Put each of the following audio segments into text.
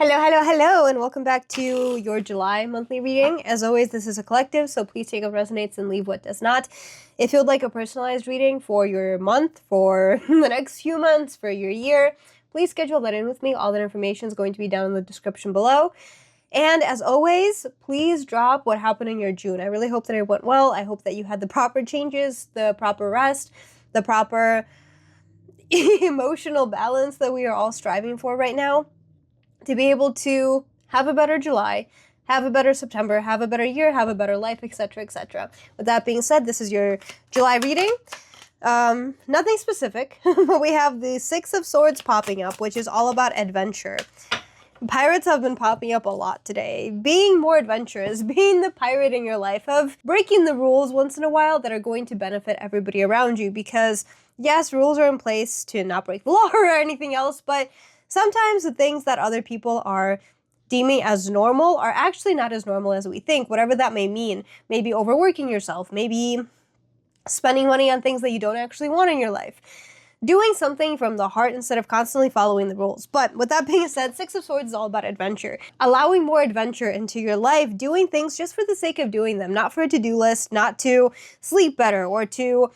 Hello, hello, hello, and welcome back to your July monthly reading. As always, this is a collective, so please take what resonates and leave what does not. If you'd like a personalized reading for your month, for the next few months, for your year, please schedule that in with me. All that information is going to be down in the description below. And as always, please drop what happened in your June. I really hope that it went well. I hope that you had the proper changes, the proper rest, the proper emotional balance that we are all striving for right now, to be able to have a better July, have a better September, have a better year, have a better life, etc., etc. With that being said, this is your July reading. Nothing specific, but we have the Six of Swords popping up, which is all about adventure. Pirates have been popping up a lot today. Being more adventurous, being the pirate in your life, of breaking the rules once in a while that are going to benefit everybody around you, because yes, rules are in place to not break the law or anything else, but sometimes the things that other people are deeming as normal are actually not as normal as we think, whatever that may mean. Maybe overworking yourself, maybe spending money on things that you don't actually want in your life. Doing something from the heart instead of constantly following the rules. But with that being said, Six of Swords is all about adventure. Allowing more adventure into your life, doing things just for the sake of doing them, not for a to-do list, not to sleep better or to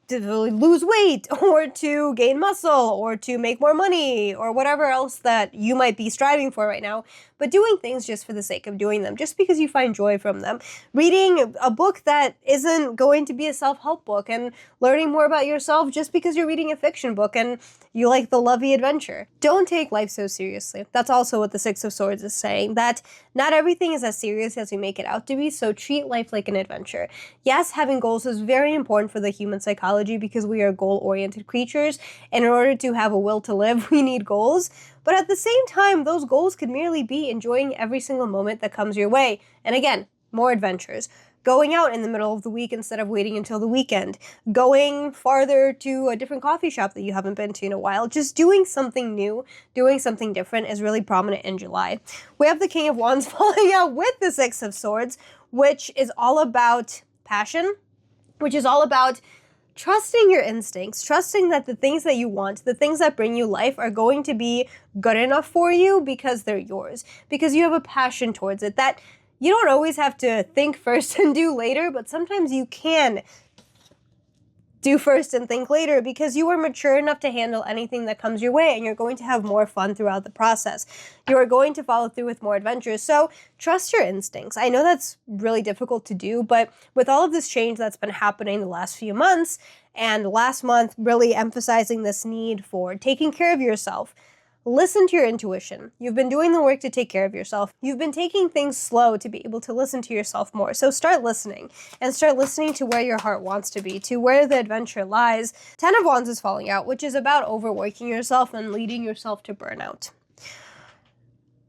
lose weight or to gain muscle or to make more money or whatever else that you might be striving for right now, but doing things just for the sake of doing them, just because you find joy from them. Reading a book that isn't going to be a self-help book and learning more about yourself just because you're reading a fiction book and you like the lovey adventure. Don't take life so seriously. That's also what the Six of Swords is saying, that not everything is as serious as we make it out to be, so treat life like an adventure. Yes, having goals is very important for the human psychology because we are goal-oriented creatures, and in order to have a will to live, we need goals. But at the same time, those goals could merely be enjoying every single moment that comes your way. And again, more adventures. Going out in the middle of the week instead of waiting until the weekend. Going farther to a different coffee shop that you haven't been to in a while. Just doing something new, doing something different is really prominent in July. We have the King of Wands falling out with the Six of Swords, which is all about passion, which is all about trusting your instincts, trusting that the things that you want, the things that bring you life are going to be good enough for you because they're yours, because you have a passion towards it, that you don't always have to think first and do later, but sometimes you can do first and think later because you are mature enough to handle anything that comes your way, and you're going to have more fun throughout the process. You are going to follow through with more adventures, so trust your instincts. I know that's really difficult to do, but with all of this change that's been happening the last few months, and last month really emphasizing this need for taking care of yourself, listen to your intuition. You've been doing the work to take care of yourself. You've been taking things slow to be able to listen to yourself more. So start listening, and start listening to where your heart wants to be, to where the adventure lies. Ten of Wands is falling out, which is about overworking yourself and leading yourself to burnout.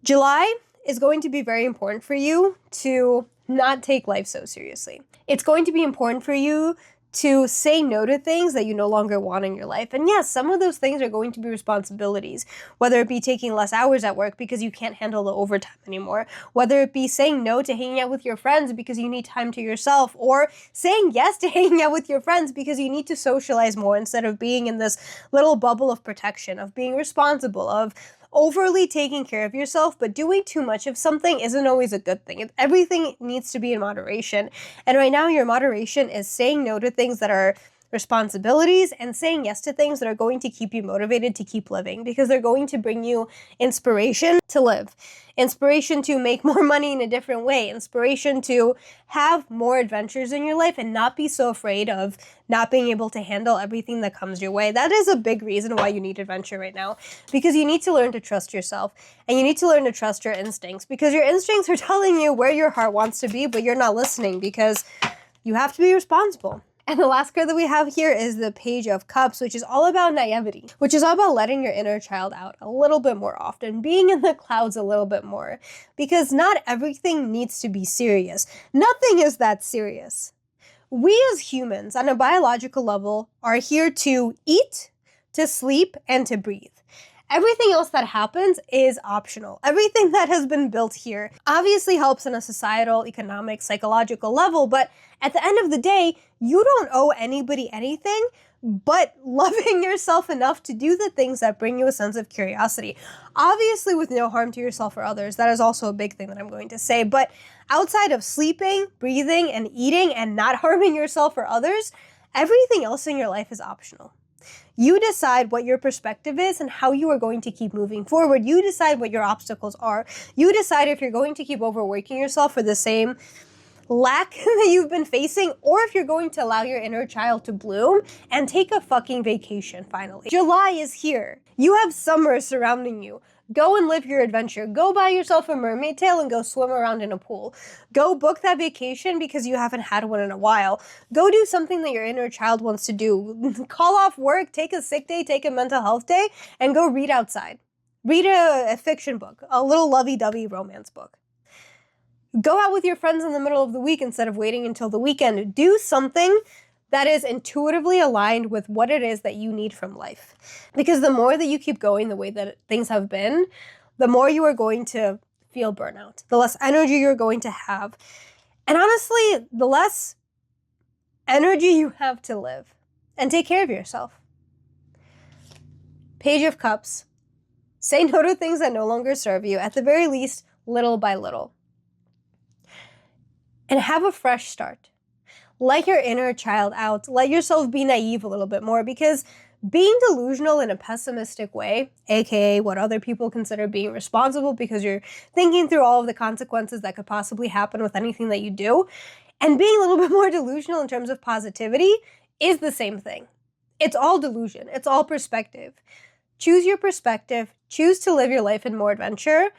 July is going to be very important for you to not take life so seriously. It's going to be important for you to say no to things that you no longer want in your life. And yes, some of those things are going to be responsibilities, whether it be taking less hours at work because you can't handle the overtime anymore, whether it be saying no to hanging out with your friends because you need time to yourself, or saying yes to hanging out with your friends because you need to socialize more instead of being in this little bubble of protection, of being responsible, of overly taking care of yourself. But doing too much of something isn't always a good thing. Everything needs to be in moderation. And right now your moderation is saying no to things that are responsibilities and saying yes to things that are going to keep you motivated to keep living, because they're going to bring you inspiration to live, inspiration to make more money in a different way, inspiration to have more adventures in your life and not be so afraid of not being able to handle everything that comes your way. That is a big reason why you need adventure right now, because you need to learn to trust yourself, and you need to learn to trust your instincts, because your instincts are telling you where your heart wants to be, but you're not listening because you have to be responsible. And the last card that we have here is the Page of Cups, which is all about naivety, which is all about letting your inner child out a little bit more often, being in the clouds a little bit more, because not everything needs to be serious. Nothing is that serious. We as humans, on a biological level, are here to eat, to sleep, and to breathe. Everything else that happens is optional. Everything that has been built here obviously helps on a societal, economic, psychological level, but at the end of the day, you don't owe anybody anything, but loving yourself enough to do the things that bring you a sense of curiosity. Obviously with no harm to yourself or others. That is also a big thing that I'm going to say. But outside of sleeping, breathing, and eating and not harming yourself or others, everything else in your life is optional. You decide what your perspective is and how you are going to keep moving forward. You decide what your obstacles are. You decide if you're going to keep overworking yourself for the same lack that you've been facing, or if you're going to allow your inner child to bloom and take a fucking vacation finally. July is here. You have summer surrounding you. Go and live your adventure. Go buy yourself a mermaid tail and go swim around in a pool. Go book that vacation because you haven't had one in a while. Go do something that your inner child wants to do. Call off work, take a sick day, take a mental health day, and go read outside. Read a fiction book, a little lovey-dovey romance book. Go out with your friends in the middle of the week instead of waiting until the weekend. Do something that is intuitively aligned with what it is that you need from life. Because the more that you keep going the way that things have been, the more you are going to feel burnout, the less energy you're going to have. And honestly, the less energy you have to live and take care of yourself. Page of Cups. Say no to things that no longer serve you, at the very least, little by little. And have a fresh start. Let your inner child out. Let yourself be naive a little bit more, because being delusional in a pessimistic way, aka what other people consider being responsible because you're thinking through all of the consequences that could possibly happen with anything that you do, and being a little bit more delusional in terms of positivity is the same thing. It's all delusion. It's all perspective. Choose your perspective. Choose to live your life in more adventure,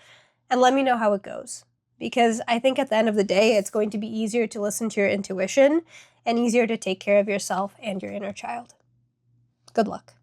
and let me know how it goes. Because I think at the end of the day, it's going to be easier to listen to your intuition and easier to take care of yourself and your inner child. Good luck.